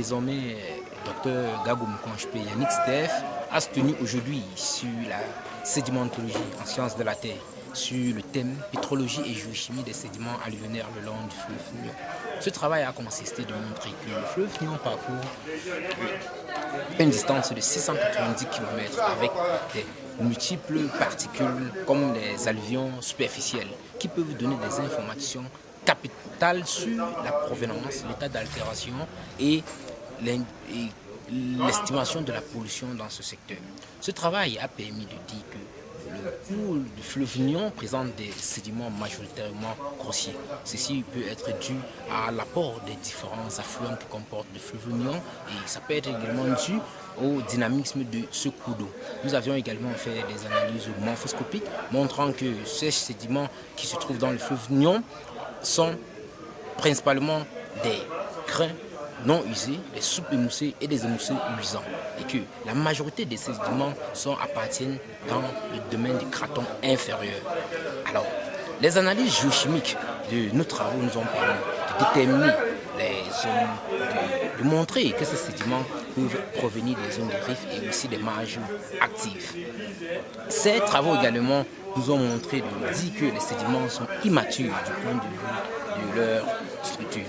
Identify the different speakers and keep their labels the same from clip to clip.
Speaker 1: désormais Dr Gabou Mkonchpe Yannick STF a tenu aujourd'hui sur la sédimentologie en sciences de la Terre, sur le thème pétrologie et géochimie des sédiments alluvionnaires le long du fleuve Nion. Ce travail a consisté de montrer que le fleuve Nion parcourt une distance de 690 km avec des multiples particules comme les alluvions superficielles qui peuvent donner des informations capitales sur la provenance, l'état d'altération et l'estimation de la pollution dans ce secteur. Ce travail a permis de dire que le cours du fleuve Nion présente des sédiments majoritairement grossiers. Ceci peut être dû à l'apport des différents affluents que comporte le fleuve Nion et ça peut être également dû au dynamisme de ce cours d'eau. Nous avions également fait des analyses morphoscopiques montrant que ces sédiments qui se trouvent dans le fleuve Nion sont principalement des grains non usés, des soupes émoussées et des émoussés luisants. Et que la majorité des sédiments appartiennent dans le domaine du craton inférieur. Alors, les analyses géochimiques de nos travaux nous ont permis de déterminer les zones, de montrer que ces sédiments peuvent provenir des zones de rift et aussi des marges actives. Ces travaux également nous ont montré de dire que les sédiments sont immatures du point de vue de leur structure.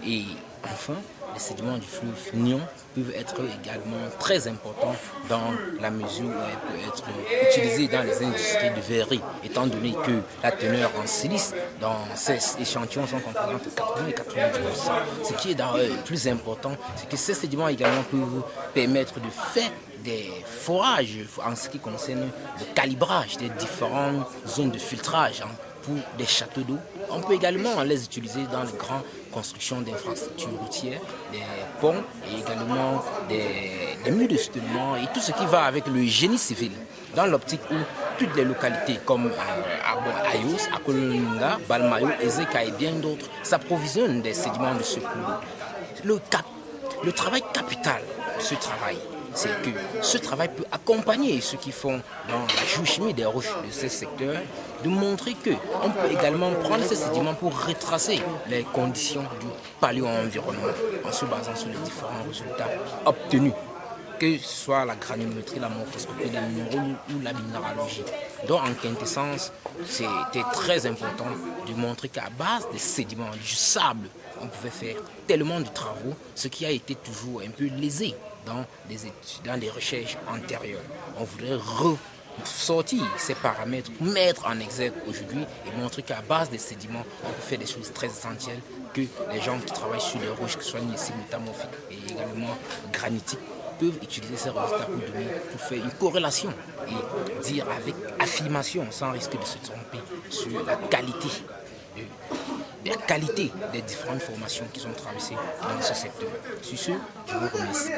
Speaker 1: Et enfin, les sédiments du fleuve Nion peuvent être également très importants dans la mesure où elles peuvent être utilisées dans les industries de verrerie, étant donné que la teneur en silice dans ces échantillons sont composées entre 80 et 90%. Ce qui est d'ailleurs plus important, c'est que ces sédiments également peuvent permettre de faire des forages en ce qui concerne le calibrage des différentes zones de filtrage pour des châteaux d'eau. On peut également les utiliser dans les grandes constructions d'infrastructures routières, des ponts et également des murs de soutènement et tout ce qui va avec le génie civil. Dans l'optique où toutes les localités comme Ayos, Akoloninga, Balmayo, Ezeka et bien d'autres s'approvisionnent des sédiments de ce cours d'eau. Le travail capital de ce travail, c'est que ce travail peut accompagner ceux qui font dans la géochimie des roches de ces secteurs, de montrer qu'on peut également prendre ces sédiments pour retracer les conditions du paléo-environnement en se basant sur les différents résultats obtenus, que ce soit la granulométrie, la morphoscopie, les minéraux ou la minéralogie. Donc en quintessence, c'était très important de montrer qu'à base des sédiments, du sable, on pouvait faire tellement de travaux, ce qui a été toujours un peu lésé dans des études, dans des recherches antérieures. On voudrait ressortir ces paramètres, mettre en exergue aujourd'hui et montrer qu'à base des sédiments, on peut faire des choses très essentielles que les gens qui travaillent sur les roches, que ce soit ici métamorphiques et également granitiques, peuvent utiliser ces résultats pour faire une corrélation et dire avec affirmation, sans risque de se tromper, sur la qualité des différentes formations qui sont traversées dans ce secteur. Sur ce, je vous remercie.